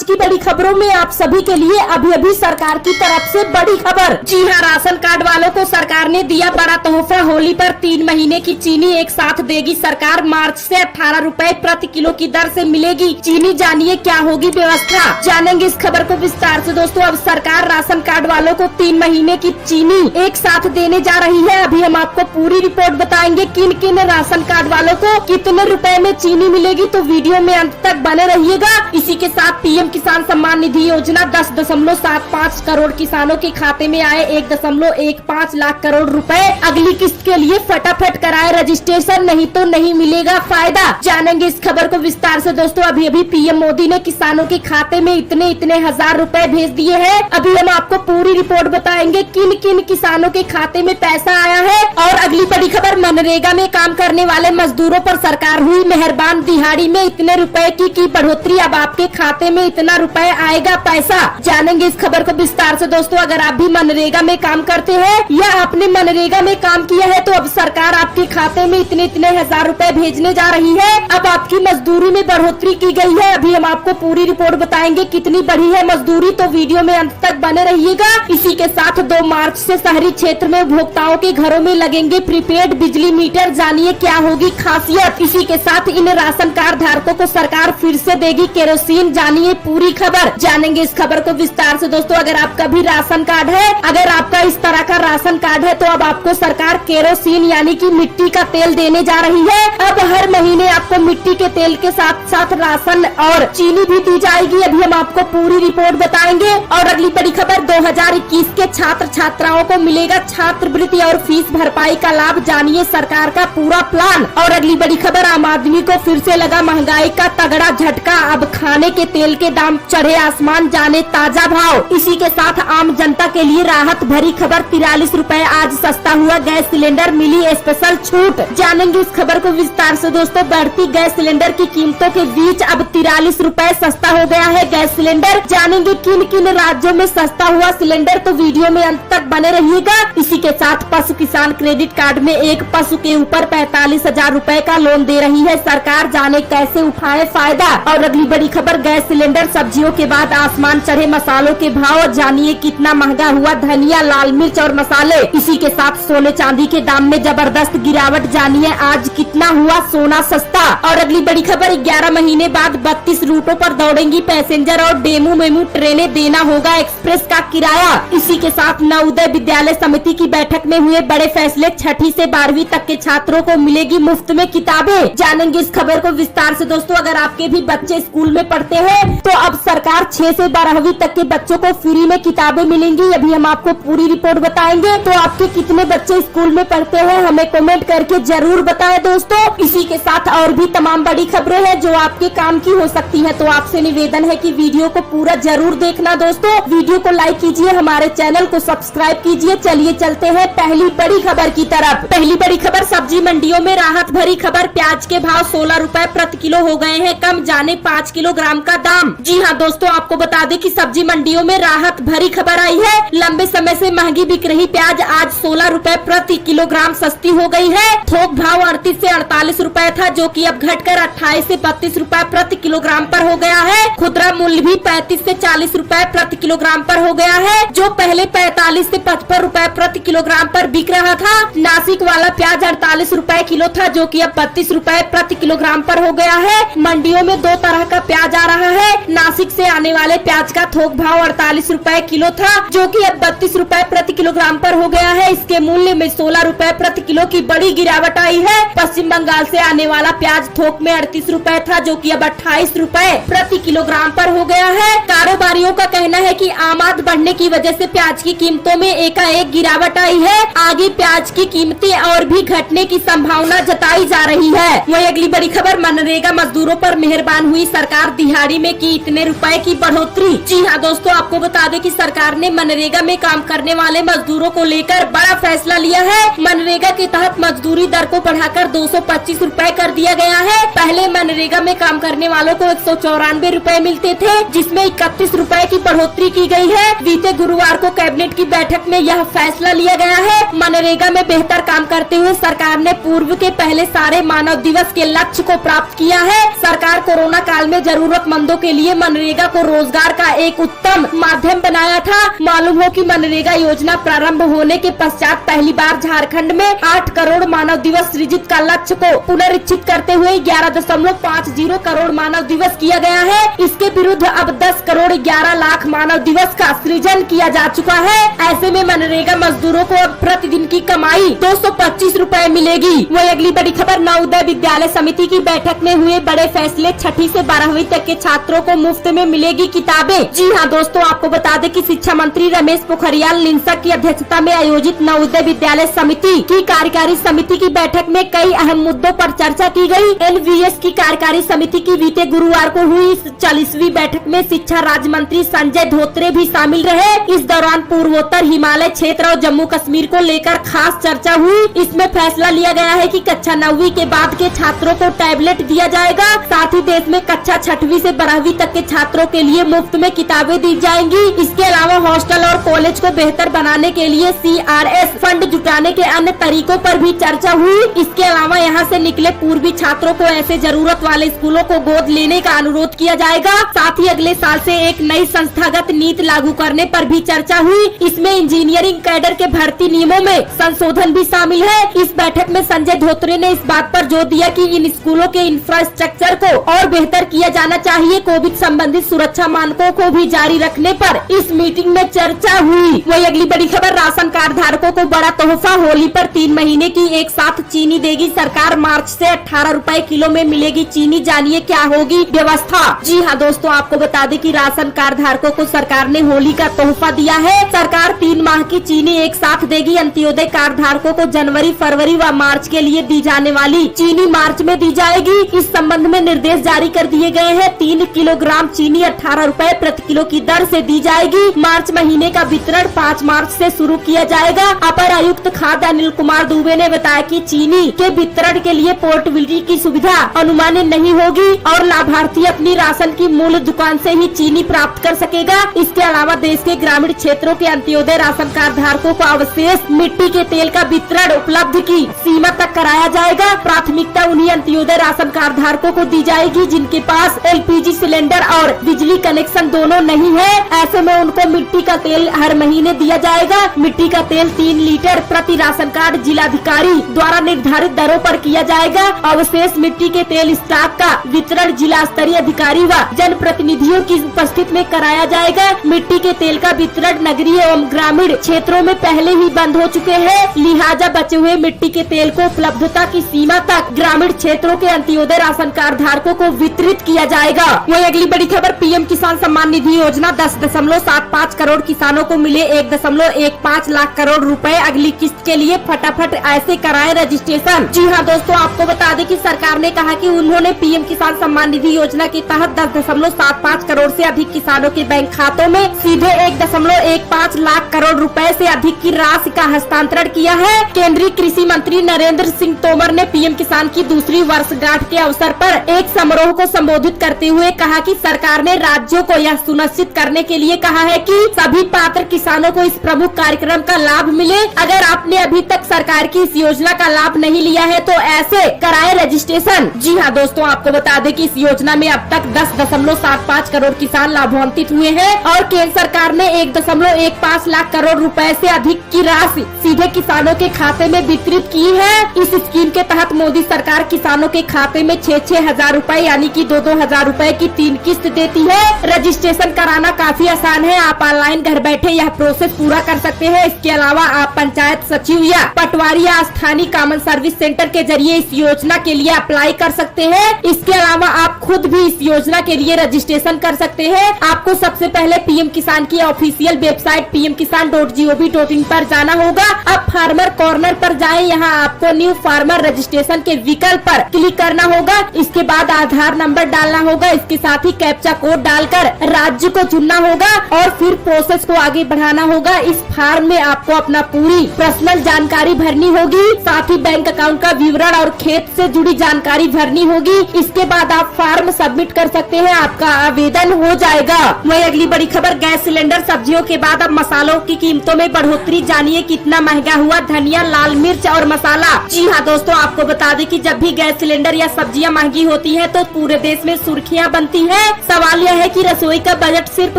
आज की बड़ी खबरों में आप सभी के लिए अभी सरकार की तरफ से बड़ी खबर। जी हां, राशन कार्ड वालों को सरकार ने दिया बड़ा तोहफा। होली पर 3 महीने की चीनी एक साथ देगी सरकार। मार्च से 18 रुपए प्रति किलो की दर से मिलेगी चीनी। जानिए क्या होगी व्यवस्था, जानेंगे इस खबर को विस्तार से। दोस्तों, अब सरकार राशन कार्ड वालों को 3 महीने की चीनी एक साथ देने जा रही है। अभी हम आपको पूरी रिपोर्ट बताएंगे किन किन राशन कार्ड वालों को कितने रुपए में चीनी मिलेगी, तो वीडियो में अंत तक बने रहिएगा। इसी के साथ पीएम किसान सम्मान निधि योजना 10.75 करोड़ किसानों के खाते में आए 1.15 लाख करोड़ रुपए। अगली किस्त के लिए फटाफट कराए रजिस्ट्रेशन, नहीं तो नहीं मिलेगा फायदा। जानेंगे इस खबर को विस्तार से। दोस्तों, अभी पीएम मोदी ने किसानों के खाते में इतने हजार रुपए भेज दिए हैं। अभी हम आपको पूरी रिपोर्ट बताएंगे किन किन किसानों के खाते में पैसा आया है। और अगली बड़ी खबर, मनरेगा में काम करने वाले मजदूरों पर सरकार हुई मेहरबान। दिहाड़ी में इतने रुपए की बढ़ोतरी, अब आपके खाते में इतना रुपए आएगा पैसा। जानेंगे इस खबर को विस्तार से। दोस्तों, अगर आप भी मनरेगा में काम करते हैं या आपने मनरेगा में काम किया है तो अब सरकार आपके खाते में इतने हजार रुपए भेजने जा रही है। अब आपकी मजदूरी में बढ़ोतरी की गई है। अभी हम आपको पूरी रिपोर्ट बताएंगे कितनी बढ़ी है मजदूरी, तो वीडियो में अंत तक बने रहिएगा। इसी के साथ 2 मार्च से शहरी क्षेत्र में उपभोक्ताओं के घरों में लगेंगे प्रीपेड बिजली मीटर। जानिए क्या होगी खासियत। इसी के साथ इन राशन कार्ड धारकों को सरकार फिर से देगी केरोसिन। जानिए पूरी खबर, जानेंगे इस खबर को विस्तार से। दोस्तों, अगर आपका भी राशन कार्ड है, अगर आपका इस तरह का राशन कार्ड है, तो अब आपको सरकार केरोसिन यानी कि मिट्टी का तेल देने जा रही है। अब हर महीने आपको मिट्टी के तेल के साथ साथ राशन और चीनी भी दी जाएगी। अभी हम आपको पूरी रिपोर्ट बताएंगे। और अगली बड़ी खबर, 2021 के छात्र छात्राओं को मिलेगा छात्रवृत्ति और फीस भरपाई का लाभ। जानिए सरकार का पूरा प्लान। और अगली बड़ी खबर, आम आदमी को फिर से लगा महंगाई का तगड़ा झटका। अब खाने के तेल के दाम चढ़े आसमान, जाने ताजा भाव। इसी के साथ आम जनता के लिए राहत भरी खबर, 43 रुपए आज सस्ता हुआ गैस सिलेंडर, मिली स्पेशल छूट। जानेंगे इस खबर को विस्तार से। दोस्तों, बढ़ती गैस सिलेंडर की कीमतों के बीच अब 43 रुपए सस्ता हो गया है गैस सिलेंडर। जानेंगे किन किन राज्यों में सस्ता हुआ सिलेंडर, तो वीडियो में अंत तक बने रहिएगा। इसी के साथ पशु किसान क्रेडिट कार्ड में एक पशु के ऊपर 45,000 रुपए का लोन दे रही है सरकार। जाने कैसे उठाए फायदा। और अगली बड़ी खबर, गैस सिलेंडर सब्जियों के बाद आसमान चढ़े मसालों के भाव। जानिए कितना महंगा हुआ धनिया, लाल मिर्च और मसाले। इसी के साथ सोने चांदी के दाम में जबरदस्त गिरावट। जानिए आज कितना हुआ सोना सस्ता। और अगली बड़ी खबर, 11 महीने बाद 32 रूटों पर दौड़ेंगी पैसेंजर और डेमू मेमू ट्रेनें, देना होगा एक्सप्रेस का किराया। इसी के साथ नवोदय विद्यालय समिति की बैठक में हुए बड़े फैसले, 6ठी से 12वीं तक के छात्रों को मिलेगी मुफ्त में किताबें। जानेंगे इस खबर को विस्तार से। दोस्तों, अगर आपके भी बच्चे स्कूल में पढ़ते हैं तो अब सरकार 6 से 12वीं तक के बच्चों को फ्री में किताबें मिलेंगी। अभी हम आपको पूरी रिपोर्ट बताएंगे। तो आपके कितने बच्चे स्कूल में पढ़ते हैं हमें कमेंट करके जरूर बताएं दोस्तों। इसी के साथ और भी तमाम बड़ी खबरें हैं जो आपके काम की हो सकती है, तो आपसे निवेदन है कि वीडियो को पूरा जरूर देखना दोस्तों। वीडियो को लाइक कीजिए, हमारे चैनल को सब्सक्राइब कीजिए। चलिए चलते हैं पहली बड़ी खबर की तरफ। पहली बड़ी खबर, सब्जी मंडियों में राहत भरी खबर। प्याज के भाव 16 रुपए प्रति किलो हो गए हैं कम, जाने 5 किलोग्राम का दाम। जी हाँ दोस्तों, आपको बता दें कि सब्जी मंडियों में राहत भरी खबर आई है। लंबे समय से महंगी बिक रही प्याज आज 16 रुपए प्रति किलोग्राम सस्ती हो गई है। थोक भाव 38 से 48 रुपए था, जो कि अब घटकर 28 से 32 रुपए प्रति किलोग्राम पर हो गया है। खुदरा मूल्य भी 35 से 40 रुपए प्रति किलोग्राम पर हो गया है, जो पहले 45 से 55 रुपए प्रति किलोग्राम पर बिक रहा था। नासिक वाला प्याज 48 रुपए किलो था, जो कि अब 32 रुपए प्रति किलोग्राम पर हो गया है। मंडियों में 2 तरह का प्याज आ रहा है। नासिक से आने वाले प्याज का थोक भाव 48 रुपए किलो था, जो कि अब 32 रुपए प्रति किलोग्राम पर हो गया है। इसके मूल्य में 16 रुपए प्रति किलो की बड़ी गिरावट आई है। पश्चिम बंगाल से आने वाला प्याज थोक में 38 रुपए था, जो कि अब 28 रुपए प्रति किलोग्राम पर हो गया है। कारोबारियों का कहना है कि आमद बढ़ने की वजह से प्याज की कीमतों में एकाएक गिरावट आई है। आगे प्याज की कीमतें और भी घटने की संभावना जताई जा रही है। वही अगली बड़ी खबर, मनरेगा मजदूरों पर मेहरबान हुई सरकार, दिहाड़ी में की इतने रुपए की बढ़ोतरी। जी हाँ दोस्तों, आपको बता दें कि सरकार ने मनरेगा में काम करने वाले मजदूरों को लेकर बड़ा फैसला लिया है। मनरेगा के तहत मजदूरी दर को बढ़ाकर 225 रुपए कर दिया गया है। पहले मनरेगा में काम करने वालों को 194 रुपए मिलते थे, जिसमें 31 रुपए की बढ़ोतरी की गई है। बीते गुरुवार को कैबिनेट की बैठक में यह फैसला लिया गया है। मनरेगा में बेहतर काम करते हुए सरकार ने पूर्व के पहले सारे मानव दिवस के लक्ष्य को प्राप्त किया है। सरकार कोरोना काल में जरूरतमंदों के लिए मनरेगा को को रोजगार का एक उत्तम माध्यम बनाया था। मालूम हो कि मनरेगा योजना प्रारंभ होने के पश्चात पहली बार झारखंड में 8 करोड़ मानव दिवस सृजित का लक्ष्य को पुनरीक्षित करते हुए 11.50 करोड़ मानव दिवस किया गया है। इसके विरुद्ध अब 10 करोड़ 11 लाख मानव दिवस का सृजन किया जा चुका है। ऐसे में मनरेगा मजदूरों को अब प्रतिदिन की कमाई 225 रुपए मिलेगी। वही अगली बड़ी खबर, नवोदय विद्यालय समिति की बैठक में हुए बड़े फैसले, 6ठी से 12वीं तक के छात्रों को मुफ्त में मिलेगी किताबें। जी हाँ दोस्तों, आपको बता दें कि शिक्षा मंत्री रमेश पोखरियाल निशंक की अध्यक्षता में आयोजित नवोदय विद्यालय समिति की कार्यकारी समिति की बैठक में कई अहम मुद्दों पर चर्चा की गई। एनवीएस की कार्यकारी समिति की बीते गुरुवार को हुई 40वीं बैठक में शिक्षा राज्य मंत्री संजय धोत्रे भी शामिल रहे। इस दौरान पूर्वोत्तर हिमालय क्षेत्र और जम्मू कश्मीर को लेकर खास चर्चा हुई। इसमें फैसला लिया गया है कि कक्षा 9वीं के बाद के छात्रों को टैबलेट दिया जाएगा। साथ ही देश में कक्षा 6वीं से 12वीं तक के छात्रों के लिए मुफ्त में किताबें दी जाएंगी। इसके अलावा हॉस्टल और कॉलेज को बेहतर बनाने के लिए CRS फंड जुटाने के अन्य तरीकों पर भी चर्चा हुई। इसके अलावा यहाँ से निकले पूर्वी छात्रों को ऐसे जरूरत वाले स्कूलों को गोद लेने का अनुरोध किया जाएगा। साथ ही अगले साल से एक नई संस्थागत नीति लागू करने पर भी चर्चा हुई। इसमें इंजीनियरिंग कैडर के भर्ती नियमों में संशोधन भी शामिल है। इस बैठक में संजय धोत्रे ने इस बात पर जोर दिया कि इन स्कूलों के इंफ्रास्ट्रक्चर को और बेहतर किया जाना चाहिए। कोविड संबंधित सुरक्षा मानकों को भी जारी रखने पर इस मीटिंग में चर्चा हुई। वही अगली बड़ी खबर, राशन कार्ड धारकों को बड़ा तोहफा, होली पर 3 महीने की एक साथ चीनी देगी सरकार। मार्च से 18 रुपए किलो में मिलेगी चीनी, जानिए क्या होगी व्यवस्था। जी हाँ दोस्तों, आपको बता दें कि राशन कार्ड धारकों को सरकार ने होली का तोहफा दिया है। सरकार 3 माह की चीनी एक साथ देगी। अंत्योदय कार्ड धारकों को जनवरी, फरवरी व मार्च के लिए दी जाने वाली चीनी मार्च में दी जाएगी। इस संबंध में निर्देश जारी कर दिए गए हैं। 3 किलोग्राम चीनी 18 रुपए प्रति किलो की दर से दी जाएगी। मार्च महीने का वितरण 5 मार्च से शुरू किया जाएगा। अपर आयुक्त खाद्य अनिल कुमार दुबे ने बताया कि चीनी के वितरण के लिए पोर्टेबिलिटी की सुविधा अनुमानित नहीं होगी और लाभार्थी अपनी राशन की मूल दुकान से ही चीनी प्राप्त कर सकेगा। इसके अलावा देश के ग्रामीण क्षेत्रों के अंत्योदय राशन कार्ड धारकों को अवशेष मिट्टी के तेल का वितरण उपलब्ध की सीमा तक कराया जाएगा। प्राथमिकता उन्हीं अंत्योदय राशन कार्ड धारकों को दी जाएगी जिनके पास LPG सिलेंडर और बिजली कनेक्शन दोनों नहीं है। ऐसे में उनको मिट्टी का तेल हर महीने दिया जाएगा। मिट्टी का तेल 3 लीटर प्रति राशन कार्ड जिलाधिकारी द्वारा निर्धारित दरों पर किया जाएगा। अवशेष मिट्टी के तेल स्टॉक का वितरण जिला स्तरीय अधिकारी व जन प्रतिनिधियों की उपस्थिति में कराया जाएगा। मिट्टी के तेल का वितरण नगरीय एवं ग्रामीण क्षेत्रों में पहले ही बंद हो चुके हैं, लिहाजा बचे हुए मिट्टी के तेल को उपलब्धता की सीमा तक ग्रामीण क्षेत्रों के अंत्योदय राशन कार्ड धारकों को वितरित किया जाएगा। वही अगली बड़ी खबर, PM किसान सम्मान निधि योजना 10.75 करोड़ किसानों को मिले 1.15 लाख करोड़ रुपए। अगली किस्त के लिए फटाफट ऐसे कराएं रजिस्ट्रेशन। जी हाँ दोस्तों, आपको बता दें कि सरकार ने कहा कि उन्होंने PM किसान सम्मान निधि योजना के तहत 10.75 करोड़ से अधिक किसानों के बैंक खातों में सीधे 1.15 लाख करोड़ रुपए से अधिक की राशि का हस्तांतरण किया है। केंद्रीय कृषि मंत्री नरेंद्र सिंह तोमर ने PM किसान की दूसरी वर्षगांठ के अवसर पर एक समारोह को संबोधित करते हुए कहा कि सरकार ने राज्यों को यह सुनिश्चित करने के लिए कहा है कि सभी पात्र किसानों को इस प्रमुख कार्यक्रम का लाभ मिले। अगर आपने अभी तक सरकार की इस योजना का लाभ नहीं लिया है तो ऐसे कराए रजिस्ट्रेशन। जी हाँ दोस्तों, आपको बता दें कि इस योजना में अब तक 10.75 करोड़ किसान लाभान्वित हुए हैं और केंद्र सरकार ने 1.15 लाख करोड़ रुपए से अधिक की राशि सीधे किसानों के खाते में वितरित की है। इस स्कीम के तहत मोदी सरकार किसानों के खाते में 6-6 हजार रूपए यानी कि 2-2 हजार रूपए की 3 किस्त देती है। रजिस्ट्रेशन कराना काफी आसान है। आप ऑनलाइन घर बैठे यह प्रोसेस पूरा कर सकते हैं। इसके अलावा आप पंचायत सचिव या पटवारी या स्थानीय कॉमन सर्विस सेंटर के जरिए इस योजना के लिए अप्लाई कर सकते हैं। इसके अलावा आप खुद भी इस योजना के लिए रजिस्ट्रेशन कर सकते हैं। आपको सबसे पहले PM किसान की ऑफिशियल वेबसाइट pmkisan.gov.in पर जाना होगा। अब फार्मर कॉर्नर पर जाएं, यहाँ आपको न्यू फार्मर रजिस्ट्रेशन के विकल्प पर क्लिक करना होगा। इसके बाद आधार नंबर डालना होगा। इसके साथ ही कैप्चा कोड डालकर राज्य को चुनना होगा और फिर प्रोसेस को आगे बढ़ाना होगा। इस फार्म में आपको अपना पूरी पर्सनल जानकारी भरनी होगी, साथ ही बैंक अकाउंट का विवरण और खेत से जुड़ी जानकारी भरनी होगी। इसके बाद आप फॉर्म सबमिट कर सकते हैं, आपका आवेदन हो जाएगा। वही अगली बड़ी खबर, गैस सिलेंडर सब्जियों के बाद अब मसालों की कीमतों में बढ़ोतरी। जानिए कितना महंगा हुआ धनिया, लाल मिर्च और मसाला। जी हाँ दोस्तों, आपको बता दें कि जब भी गैस सिलेंडर या सब्जियां महंगी होती है तो पूरे देश में सुर्खियां बनती है। सवाल सवाल यह है कि रसोई का बजट सिर्फ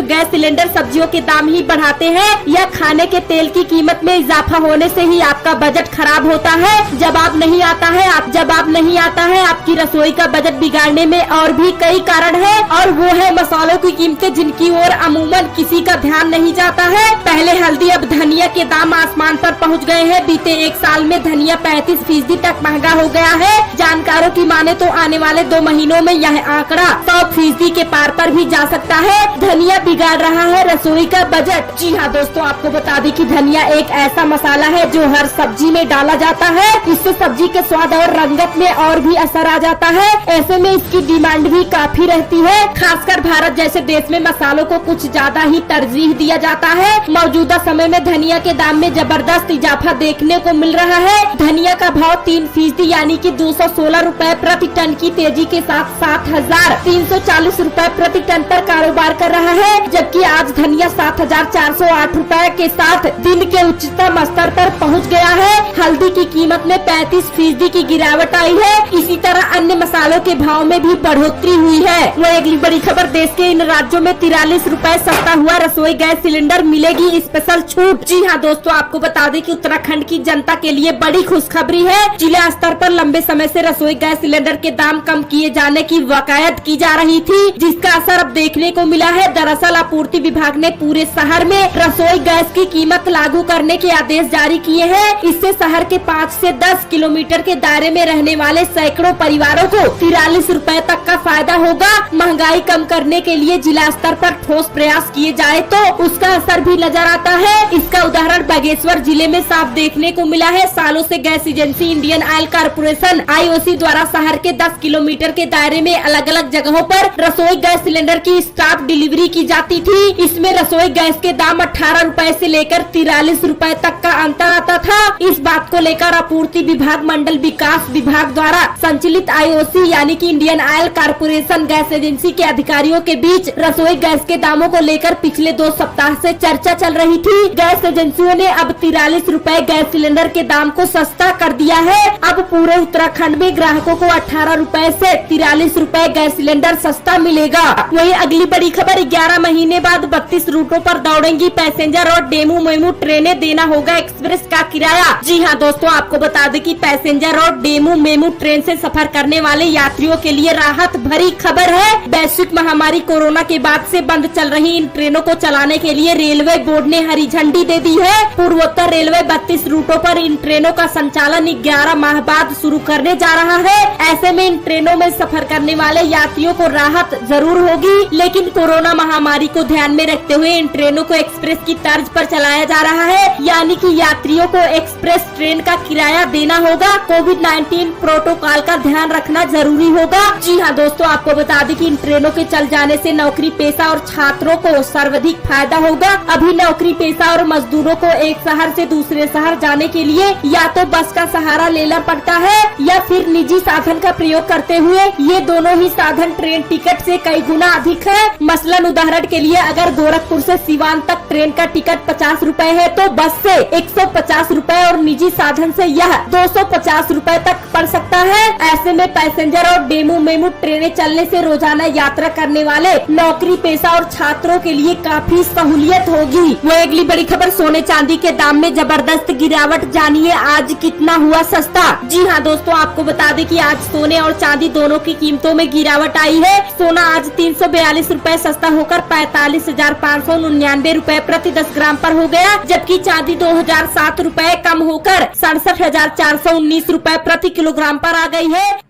गैस सिलेंडर सब्जियों के दाम ही बढ़ाते हैं या खाने के तेल की कीमत में इजाफा होने से ही आपका बजट खराब होता है। जवाब नहीं आता है आपकी रसोई का बजट बिगाड़ने में और भी कई कारण है, और वो है मसालों की कीमतें जिनकी ओर अमूमन किसी का ध्यान नहीं जाता है। पहले हल्दी, अब धनिया के दाम आसमान पर पहुंच गए हैं। बीते एक साल में धनिया 35% तक महंगा हो गया है। जानकारों की माने तो आने वाले 2 महीनों में यह आंकड़ा 100% के पार पर भी जा सकता है। धनिया बिगाड़ रहा है रसोई का बजट। जी हाँ दोस्तों, आपको बता दें कि धनिया एक ऐसा मसाला है जो हर सब्जी में डाला जाता है। इससे सब्जी के स्वाद और रंगत में और भी असर आ जाता है। ऐसे में इसकी डिमांड भी काफी रहती है। खासकर भारत जैसे देश में मसालों को कुछ ज्यादा ही तरजीह दिया जाता है। मौजूदा समय में धनिया के दाम में जबरदस्त इजाफा देखने को मिल रहा है। धनिया का भाव 3% यानी कि 216 रुपए प्रति टन की तेजी के साथ 7,340 रुपए प्रति टन पर कारोबार कर रहा है, जबकि आज धनिया 7,408 रुपए के साथ दिन के उच्चतम स्तर पर पहुंच गया है। हल्दी की कीमत में 35% की गिरावट आई है। इसी तरह अन्य मसालों के भाव में भी बढ़ोतरी हुई है। वो अगली बड़ी खबर, देश के इन राज्यों में 43 रुपए सस्ता हुआ रसोई गैस सिलेंडर, मिलेगी स्पेशल छूट। जी हाँ दोस्तों, आपको बता दें कि उत्तराखंड की जनता के लिए बड़ी खुशखबरी है। जिला स्तर पर लंबे समय से रसोई गैस सिलेंडर के दाम कम किए जाने की वकायत की जा रही थी, जिसका असर अब देखने को मिला है। दरअसल आपूर्ति विभाग ने पूरे शहर में रसोई गैस की कीमत लागू करने के आदेश जारी किए हैं। इससे शहर के 5 से 10 किलोमीटर के दायरे में रहने वाले सैकड़ों परिवारों को 43 रुपए तक का फायदा होगा। महंगाई कम करने के लिए जिला स्तर पर ठोस प्रयास किए जाए तो उसका असर भी नजर आता है। इसका उदाहरण बागेश्वर जिले में साफ देखने को मिला है। सालों से gas agency Indian oil corporation IOC द्वारा शहर के 10 किलोमीटर के दायरे में अलग अलग जगहों पर रसोई गैस सिलेंडर की स्टाफ डिलीवरी की जाती थी। इसमें रसोई गैस के दाम 18 रुपए से लेकर 43 रुपए तक का अंतर आता था। इस बात को लेकर आपूर्ति विभाग मंडल विकास विभाग द्वारा संचालित IOC यानी कि Indian oil corporation gas agency के अधिकारियों के बीच रसोई गैस के दामों को लेकर पिछले 2 सप्ताह से चर्चा चल रही थी। गैस एजेंसियों ने अब 43 रुपए गैस सिलेंडर के दाम को सस्ता कर दिया है। अब पूरे उत्तराखंड में ग्राहकों को 18 रुपए से 43 रुपए गैस सिलेंडर सस्ता मिलेगा। वहीं अगली बड़ी खबर, 11 महीने बाद 32 रूटों पर दौड़ेंगी पैसेंजर और डेमू मेमू ट्रेनें, देना होगा एक्सप्रेस का किराया। जी हाँ दोस्तों, आपको बता दें कि पैसेंजर और डेमू मेमू ट्रेन से सफर करने वाले यात्रियों के लिए राहत भरी खबर है। वैश्विक महामारी कोरोना के बाद से बंद चल रही इन ट्रेनों को चलाने के लिए रेलवे बोर्ड ने हरी झंडी दे दी है। पूर्वोत्तर रेलवे 32 रूटों पर इन ट्रेनों का संचालन 11 माह बाद शुरू करने जा रहा है। ऐसे में इन ट्रेनों में सफर करने वाले यात्रियों को राहत जरूर होगी, लेकिन कोरोना महामारी को ध्यान में रखते हुए इन ट्रेनों को एक्सप्रेस की तर्ज पर चलाया जा रहा है, यानी कि यात्रियों को एक्सप्रेस ट्रेन का किराया देना होगा। कोविड-19 प्रोटोकॉल का ध्यान रखना जरूरी होगा। जी हाँ दोस्तों, आपको बता दें कि इन ट्रेनों के चल जाने से नौकरी पेशा और छात्रों को सर्वाधिक फायदा होगा। अभी नौकरी पेशा और मजदूरों को एक शहर से दूसरे शहर जाने के लिए या तो बस का सहारा लेना पड़ता है या फिर निजी साधन का प्रयोग करते हुए। ये दोनों ही साधन ट्रेन टिकट से कई गुना अधिक है। मसलन उदाहरण के लिए अगर गोरखपुर से सिवान तक ट्रेन का टिकट 50 रुपए है तो बस से 150 रुपए और निजी साधन से यह 250 रुपए तक पड़ सकता है। ऐसे में पैसेंजर और डेमू मेमू ट्रेनें चलने से रोजाना यात्रा करने वाले नौकरी पेशा और छात्रों के लिए काफी सहूलियत होगी। वो अगली बड़ी खबर, सोने चांदी के दाम में जबरदस्त गिरावट, जानिए आज कितना हुआ सस्ता। जी हाँ दोस्तों, आपको बता दें कि आज सोने और चांदी दोनों की कीमतों में गिरावट आई है। सोना आज 342 रुपए सस्ता होकर 45,599 रुपए प्रति 10 ग्राम पर हो गया, जबकि चांदी 2007 रुपए कम होकर 67,419 रुपए प्रति किलोग्राम पर आ गई है।